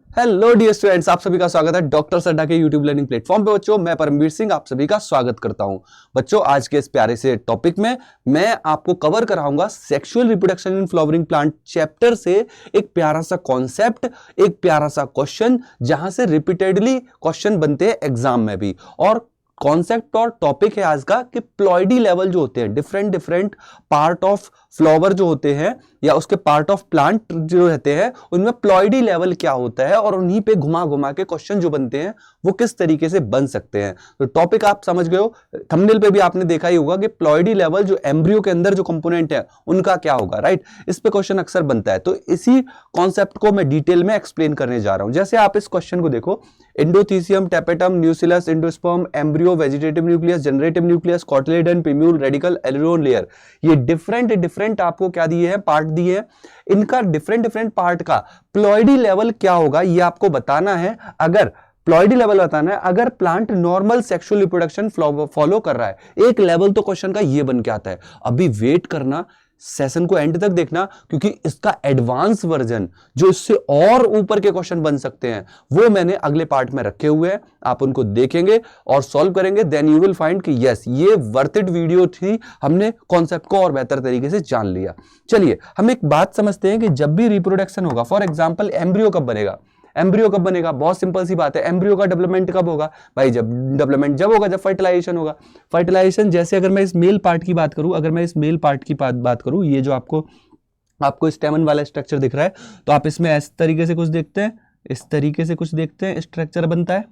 Hello dear students, आप सभी का स्वागत है डॉक्टर सड्डा के यूट्यूब लर्निंग प्लेटफॉर्म पे। बच्चों, मैं परमवीर सिंह आप सभी का स्वागत करता हूं। बच्चों, आज के इस प्यारे से टॉपिक में मैं आपको कवर कराऊंगा sexual reproduction in flowering plant chapter से एक प्यारा सा कॉन्सेप्ट, एक प्यारा सा क्वेश्चन, जहां से रिपीटेडली क्वेश्चन बनते हैं एग्जाम में भी। और कॉन्सेप्ट और टॉपिक है आज का कि प्लॉइडी लेवल जो होते हैं, different different part of flower जो होते हैं या उसके पार्ट ऑफ प्लांट जो रहते हैं, उनमें प्लॉइडी लेवल क्या होता है और उन्हीं पे घुमा घुमा के क्वेश्चन जो बनते हैं वो किस तरीके से बन सकते हैं। तो टॉपिक आप समझ गए हो, थंबनेल पे भी आपने देखा ही होगा कि प्लॉइडी लेवल जो एम्ब्रियो के अंदर जो कंपोनेंट है उनका क्या होगा, राइट। इस पे क्वेश्चन अक्सर बनता है, तो इसी कॉन्सेप्ट को मैं डिटेल में एक्सप्लेन करने जा रहा हूं। जैसे आप इस क्वेश्चन को देखो, endothecium, tapetum, nucellus, endosperm, embryo, vegetative nucleus, generative nucleus, cotyledon, plumule, radicle, aleurone layer, ये डिफरेंट आपको क्या दिए हैं, पार्ट दिए हैं। इनका डिफरेंट पार्ट का प्लॉइडी लेवल क्या होगा ये आपको बताना है। अगर प्लॉइडी लेवल बताना है, अगर plant normal sexual reproduction follow कर रहा है, एक लेवल तो क्वेश्चन का ये बन के आता है। अभी वेट करना, सेशन को एंड तक देखना, क्योंकि इसका एडवांस वर्जन जो इससे और ऊपर के क्वेश्चन बन सकते हैं वो मैंने अगले पार्ट में रखे हुए हैं। आप उनको देखेंगे और सॉल्व करेंगे, देन यू विल फाइंड कि यस, ये वर्थ इट वीडियो थी, हमने कॉन्सेप्ट को और बेहतर तरीके से जान लिया। चलिए हम एक बात समझते हैं कि जब भी रिप्रोडक्शन होगा, फॉर एग्जाम्पल एम्ब्रियो कब बनेगा, एम्ब्रियो कब बनेगा, बहुत सिंपल सी बात है। एम्ब्रियो का डेवलपमेंट कब होगा भाई, जब डेवलपमेंट जब होगा जब फर्टिलाइजेशन होगा। फर्टिलाइजेशन जैसे अगर मैं इस मेल पार्ट की बात करूं, अगर मैं इस मेल पार्ट की बात करूं, ये जो आपको स्टेमन वाला स्ट्रक्चर दिख रहा है, तो आप इसमें इस तरीके से कुछ देखते हैं, इस तरीके से कुछ देखते हैं, स्ट्रक्चर बनता है,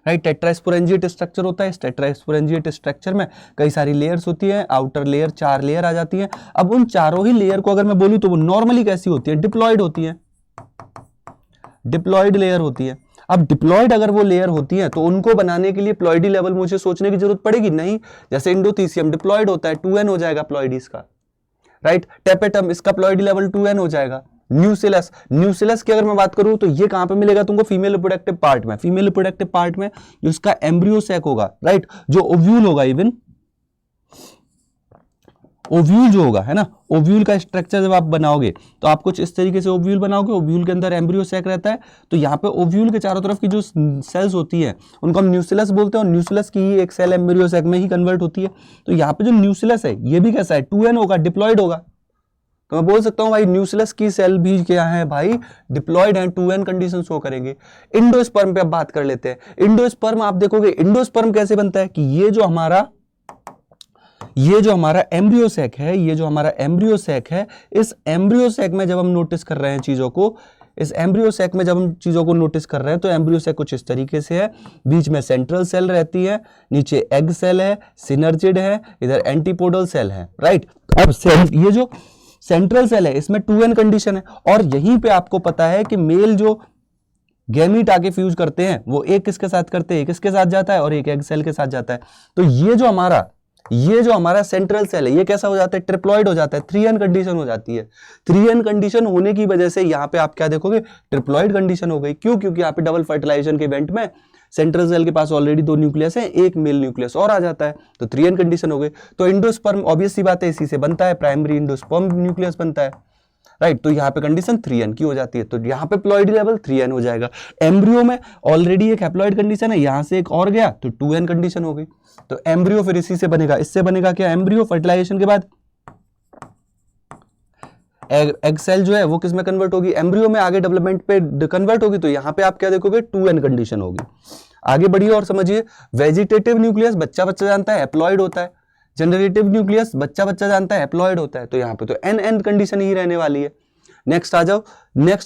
राइट। टेट्रास्पोरेंजिएट स्ट्रक्चर होता है। इस टेट्रास्पोरेंजिएट स्ट्रक्चर में कई सारी लेयर्स होती हैं, आउटर लेयर 4 लेयर आ जाती हैं। अब उन चारों ही लेयर को अगर मैं बोलूं तो वो नॉर्मली कैसी होती है, डिप्लॉयड होती है, डिप्लॉयड लेयर होती है। अब डिप्लॉयड अगर वो लेयर होती है तो उनको बनाने के लिए प्लॉइडी लेवल मुझे सोचने की जरूरत पड़ेगी नहीं। जैसे इंडोथीसियम डिप्लॉयड होता है, 2n हो जाएगा प्लॉइडी इसका, राइट। टेपेटम, इसका प्लॉइडी लेवल 2n हो जाएगा। न्यूसिलस की अगर मैं बात करूं तो ये कहां पे मिलेगा तुमको, फीमेल रिप्रोडक्टिव पार्ट में। फीमेल रिप्रोडक्टिव पार्ट में जो इसका एम्ब्रियो सैक होगा, राइट, जो ओव्यूल होगा, इवन ओव्यूल जो होगा, है ना, ओव्यूल का स्ट्रक्चर जब आप बनाओगे तो आप कुछ इस तरीके से ओव्यूल बनाओगे। ओव्यूल के अंदर एम्ब्रियो सैक रहता है, तो यहाँ पे ओव्यूल के चारों तरफ की जो सेल्स होती है उनको हम न्यूसिलस बोलते हैं, और न्यूसिलस की ही एक सेल एम्ब्रियो सैक में ही कन्वर्ट होती है। तो यहाँ पे जो न्यूसिलस है ये भी कैसा है, 2n होगा, डिप्लॉयड होगा। तो मैं बोल सकता हूं भाई न्यूसिलस की सेल भी क्या है भाई, डिप्लॉयड है, 2n कंडीशन शो करेंगे। इंडोस्पर्म पे अब बात कर लेते हैं। इंडोस्पर्म आप देखोगे, इंडोस्पर्म कैसे बनता है कि ये जो हमारा एम्ब्रियो सैक है, ये जो हमारा एम्ब्रियो सैक है, इस एम्ब्रियो सैक में जब हम नोटिस कर रहे हैं चीजों को, इस एम्ब्रियो सैक में जब हम चीजों को नोटिस कर रहे हैं तो एम्ब्रियो सैक कुछ इस तरीके से है। बीच में सेंट्रल सेल रहती है, नीचे एग सेल है, सिनर्जिड है, इधर एंटीपोडल सेल है, राइट। अब सेल, ये जो सेंट्रल सेल है इसमें 2n कंडीशन है, और यहीं पे आपको पता है कि मेल जो गैमीट आके फ्यूज करते हैं वो एक किसके साथ करते हैं, एक इसके साथ जाता है और एक एग सेल के साथ जाता है। तो ये जो हमारा सेंट्रल सेल है ये कैसा हो जाता है, ट्रिप्लॉइड हो जाता है, 3n कंडीशन हो जाती है। 3n कंडीशन होने की वजह से यहाँ पे आप क्या देखोगे, ट्रिप्लॉइड कंडीशन हो गई। क्यों? क्योंकि यहाँ पे डबल फर्टिलाइजेशन के इवेंट में सेंट्रल सेल के पास ऑलरेडी 2 न्यूक्लियस है, एक मेल न्यूक्लियस और आ जाता है, तो 3n कंडीशन हो गई। तो इंडोस्पर्म ऑब्वियस सी बात है इसी से बनता है, प्राइमरी इंडोस्पर्म न्यूक्लियस बनता है, राइट। तो यहाँ पे कंडीशन 3n की हो जाती है, तो यहाँ पे प्लॉइडी लेवल 3n हो जाएगा। एम्ब्रियो में ऑलरेडी एक हैप्लॉइड कंडीशन है, यहां से एक और गया तो 2n कंडीशन हो गई। तो एम्ब्रियो फिर इसी से बनेगा, इससे बनेगा क्या, एम्ब्रियो फर्टिलाइजेशन के बाद एग सेल जो है वो किस में कन्वर्ट होगी, एम्ब्रियो में आगे डेवलपमेंट पे कन्वर्ट होगी। तो यहाँ पे आप क्या देखोगे, 2n कंडीशन होगी। आगे बढ़िए और समझिए, वेजिटेटिव न्यूक्लियस बच्चा जानता है, हैप्लॉइड होता है। जनरेटिव न्यूक्लियस बच्चा जानता है, हैप्लॉइड होता है। तो यहाँ पे तो n कंडीशन ही रहने वाली है। नेक्स्ट आ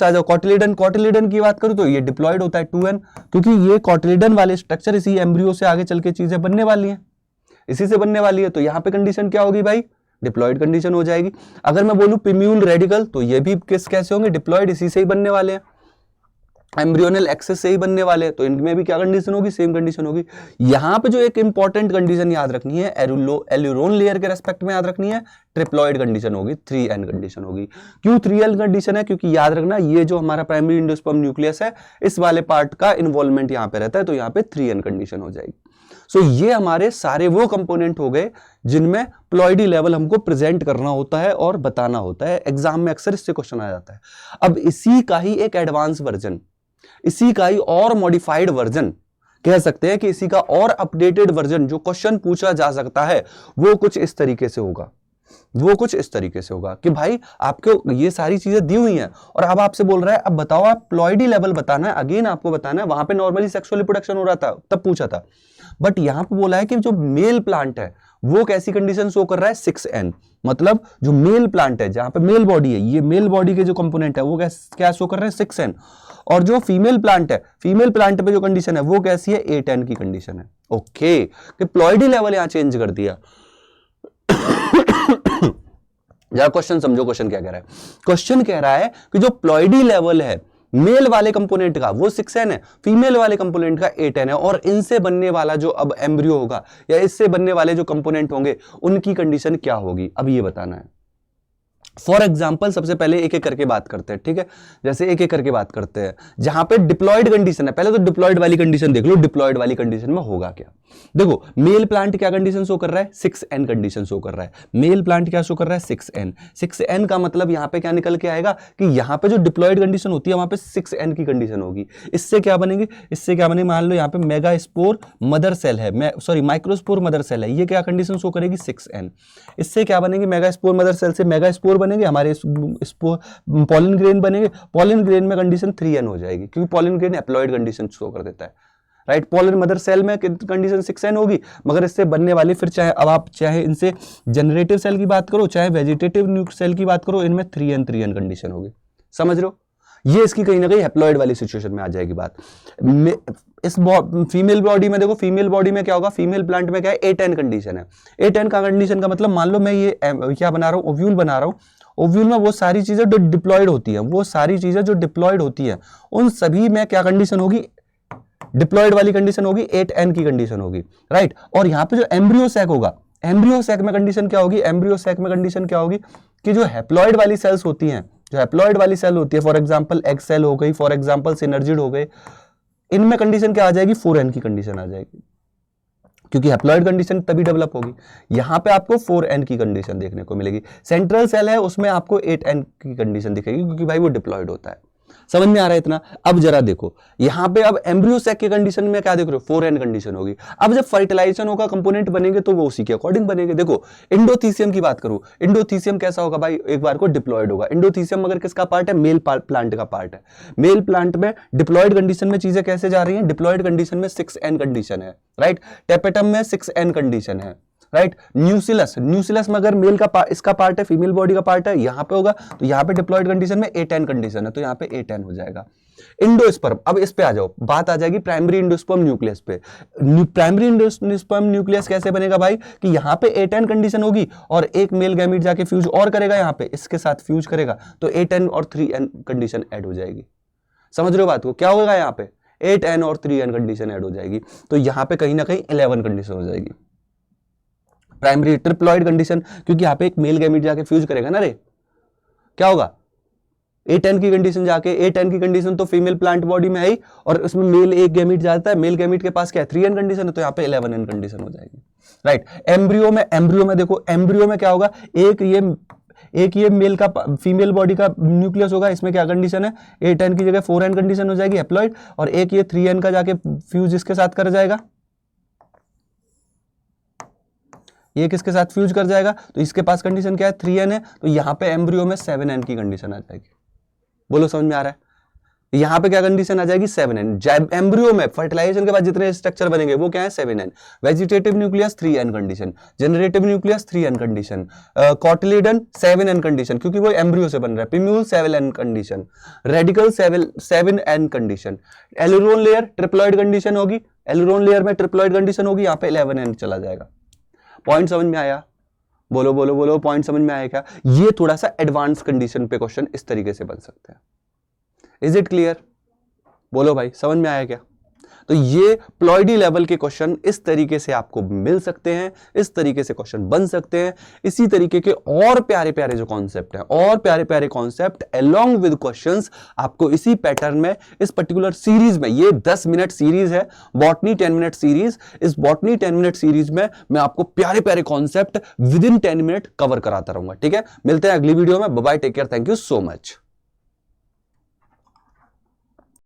जाओ कॉटिलिडन की बात करूं तो ये डिप्लॉयड होता है, 2n, क्योंकि ये कॉटिलिडन वाले स्ट्रक्चर इसी एम्ब्रियो से आगे चल के चीजें बनने वाली हैं, इसी से बनने वाली है। तो यहाँ पे कंडीशन क्या होगी भाई, डिप्लॉयड कंडीशन हो जाएगी। अगर मैं बोलूं पिम्यूल, रेडिकल, तो ये भी कैसे होंगे, डिप्लॉयड, इसी से ही बनने वाले हैं, एम्ब्रियोनल एक्सेस से ही बनने वाले हैं। तो इनमें भी क्या कंडीशन होगी, सेम कंडीशन होगी। यहां पे जो एक इंपॉर्टेंट कंडीशन याद रखनी है, एल्यूरोन लेयर के रेस्पेक्ट में याद रखनी है, ट्रिप्लॉइड कंडीशन होगी, 3n कंडीशन होगी। क्यों 3n कंडीशन है, क्योंकि याद रखना ये जो हमारा प्राइमरी इंडोस्पर्म न्यूक्लियस है इस वाले पार्ट का इन्वॉल्वमेंट यहां पे रहता है, तो यहां पे 3n कंडीशन हो जाएगी। सो ये हमारे सारे वो कंपोनेंट हो गए जिनमें प्लॉइडी लेवल हमको प्रेजेंट करना होता है और बताना होता है। एग्जाम में अक्सर इससे क्वेश्चन आ जाता है। अब इसी का ही एक एडवांस वर्जन, इसी का ही और मॉडिफाइड वर्जन कह सकते हैं कि इसी का और अपडेटेड वर्जन जो क्वेश्चन पूछा जा सकता है वो कुछ इस तरीके से होगा, वो कुछ इस तरीके से होगा कि भाई आपको ये सारी चीजें दी हुई हैं और अब आपसे बोल रहा है अब बताओ आप प्लॉइडी लेवल बताना है, अगेन आपको बताना है। वहां पे नॉर्मली सेक्सुअल रिप्रोडक्शन हो रहा था तब पूछा था, बट यहां पे बोला है कि जो मेल प्लांट है वो कैसी कंडीशन शो कर रहा है 6n, मतलब जो मेल प्लांट है जहां पे मेल बॉडी है, ये मेल बॉडी के जो कंपोनेंट है वो क्या शो कर रहे हैं 6n, और जो फीमेल प्लांट है, फीमेल प्लांट पे जो कंडीशन है वो कैसी है 8n की कंडीशन है। ओके, कि प्लॉइडी लेवल यहां चेंज कर दिया। जरा क्वेश्चन समझो, क्वेश्चन क्या कह रहा है। क्वेश्चन कह रहा है कि जो प्लॉइडी लेवल है मेल वाले कंपोनेंट का वो 6n है, फीमेल वाले कंपोनेंट का 8n है, और इनसे बनने वाला जो अब एम्ब्रियो होगा या इससे बनने वाले जो कंपोनेंट होंगे उनकी कंडीशन क्या होगी, अब ये बताना है। फॉर एग्जाम्पल सबसे पहले एक एक करके बात करते हैं, ठीक है, जैसे एक एक करके बात करते हैं। जहां पे डिप्लॉयड कंडीशन है, पहले तो डिप्लॉयड वाली कंडीशन देख लो, डिप्लॉयड वाली कंडीशन में होगा क्या। देखो मेल प्लांट क्या कंडीशन शो कर रहा है 6n कंडीशन शो कर रहा है, मेल प्लांट क्या शो कर रहा है 6n। 6n का मतलब यहां पे क्या निकल के आएगा कि यहां पे जो डिप्लॉयड कंडीशन होती है वहां पे 6n की कंडीशन होगी। इससे क्या बनेगी, इससे क्या बनेगी, मान लो यहां पे मेगास्पोर मदर सेल है, सॉरी माइक्रोस्पोर मदर सेल है, ये क्या कंडीशन शो करेगी 6n। इससे क्या बनेगी, मेगास्पोर मदर सेल से मेगास्पोर बनेंगे, हमारे पॉलिन ग्रेन बनेंगे, पॉलिन ग्रेन में कंडीशन 3n हो जाएगी क्योंकि pollen grain haploid condition show कर देता है, राइट। पॉलिन मदर सेल में कंडीशन 6n होगी, मगर इससे बनने वाली फिर चाहे अब आप चाहे इनसे जनरेटिव सेल की बात करो चाहे वेजिटेटिव न्यूक्लियर सेल की बात करो, इनमें 3n कंडीशन होगी। समझ रहे हो, ये इसकी कहीं ना कहीं हैप्लॉइड वाली सिचुएशन में आ जाएगी बात। इस फीमेल बॉडी में देखो, फीमेल बॉडी में क्या होगा, फीमेल प्लांट में क्या है 8n कंडीशन है। 8n का कंडीशन का मतलब मान लो मैं ये क्या बना रहा हूँ, ओव्यूल बना रहा हूँ, ओव्यूल में वो सारी चीजें जो डिप्लॉयड होती हैं, वो सारी चीजें जो डिप्लॉयड होती हैं उन सभी में क्या कंडीशन होगी, डिप्लॉयड वाली कंडीशन होगी 8n की कंडीशन होगी, राइट। और यहां पे जो एम्ब्रियो सैक होगा, एम्ब्रियो सैक में कंडीशन क्या होगी, एम्ब्रियो सैक में कंडीशन क्या होगी कि जो हैप्लॉइड वाली सेल्स होती हैं, जो हैप्लॉइड वाली सेल होती है, फॉर एग्जांपल एग सेल हो गई, फॉर एग्जांपल सिनर्जिड हो गए, इनमें कंडीशन क्या आ जाएगी 4n की कंडीशन आ जाएगी, क्योंकि हैप्लॉइड कंडीशन तभी डेवलप होगी। यहां पे आपको 4n की कंडीशन देखने को मिलेगी। सेंट्रल सेल है उसमें आपको 8n की कंडीशन दिखेगी क्योंकि भाई वो डिप्लॉयड होता है। समझ में आ रहा है इतना। अब जरा देखो यहां पे अब एम्ब्रियो सैक की कंडीशन में क्या देख रहे हो 4n कंडीशन होगी। अब जब फर्टिलाइजेशन होगा कंपोनेंट बनेंगे तो वो उसी के अकॉर्डिंग बनेंगे। देखो इंडोथीसियम की बात करूं, इंडोथीसियम कैसा होगा भाई, एक बार को डिप्लॉयड होगा। इंडोथीसियम मगर किसका पार्ट है, मेल प्लांट का पार्ट है। मेल प्लांट में डिप्लॉयड कंडीशन में चीजें कैसे जा रही हैं, डिप्लॉयड कंडीशन में 6n कंडीशन है, राइट। टेपेटम में 6n कंडीशन है, राइट। न्यूसिलस में अगर मेल का इसका पार्ट है, फीमेल बॉडी का पार्ट है, यहां पे होगा तो यहां पे डिप्लॉयड कंडीशन में 8n कंडीशन है तो यहां पे 8n हो जाएगा। इंडोस्पर्म, अब इस पे आ जाओ, बात आ जाएगी प्राइमरी इंडोस्पर्म न्यूक्लियस पे। प्राइमरी इंडोस्पर्म न्यूक्लियस कैसे बनेगा भाई कि यहां पे 8n कंडीशन होगी और एक मेल गैमीट जाके फ्यूज और करेगा, यहां पे इसके साथ फ्यूज करेगा तो 8n और 3n कंडीशन ऐड हो जाएगी। समझ रहे हो बात को, क्या होगा यहां पे 8n और 3n कंडीशन ऐड हो जाएगी तो यहां पे कहीं ना कहीं 11 कंडीशन हो जाएगी। प्राइमरी ट्रिप्लॉइड कंडीशन, क्योंकि यहां पे एक मेल गैमीट जाके फ्यूज करेगा ना रे, क्या होगा 8n की कंडीशन जाके, 8n की कंडीशन तो फीमेल प्लांट बॉडी में आई और उसमें मेल एक गैमीट जाता है, मेल गैमीट के पास क्या है 3n कंडीशन है तो यहां पे 11n कंडीशन हो जाएगी, राइट। एम्ब्रियो में देखो, एम्ब्रियो में क्या होगा, एक ये मेल का फीमेल बॉडी का न्यूक्लियस होगा, इसमें क्या कंडीशन है 8n की जगह 4n कंडीशन हो जाएगी हैप्लॉइड, और एक ये 3n का जाके फ्यूज इसके साथ कर जाएगा, ये किसके साथ फ्यूज कर जाएगा तो इसके पास कंडीशन क्या है 3n है तो यहां पे एम्ब्रियो में 7n की कंडीशन आ जाएगी। बोलो समझ में आ रहा है, यहां पे क्या कंडीशन आ जाएगी 7n। एम्ब्रियो में फर्टिलाइजेशन के बाद जितने स्ट्रक्चर बनेंगे वो क्या है 7n। Vegetative nucleus 3n condition, generative nucleus 3n condition, cotyledon 7n condition क्योंकि वो एम्ब्रियो से बन रहा है, plumule 7n condition, radicle 7n condition, aleurone layer triploid condition होगी, एलुरोन लेयर में ट्रिप्लॉइड कंडीशन होगी, यहां पे 11n चला जाएगा। पॉइंट समझ में आया, बोलो बोलो बोलो, पॉइंट समझ में आया क्या। ये थोड़ा सा एडवांस कंडीशन पे क्वेश्चन इस तरीके से बन सकते हैं। इज इट क्लियर, बोलो भाई समझ में आया क्या। तो ये प्लॉइडी लेवल के क्वेश्चन इस तरीके से आपको मिल सकते हैं, इस तरीके से क्वेश्चन बन सकते हैं। इसी तरीके के और प्यारे प्यारे जो कॉन्सेप्ट हैं और प्यारे प्यारे कॉन्सेप्ट अलोंग विद क्वेश्चंस आपको इसी पैटर्न में, इस पर्टिकुलर सीरीज में, ये 10 मिनट सीरीज है, बॉटनी 10 मिनट सीरीज। इस बॉटनी 10 मिनट सीरीज में मैं आपको प्यारे प्यारे concept within 10 minute cover कराता रहूंगा। ठीक है, मिलते हैं अगली वीडियो में। Bye bye, take care, thank you so much.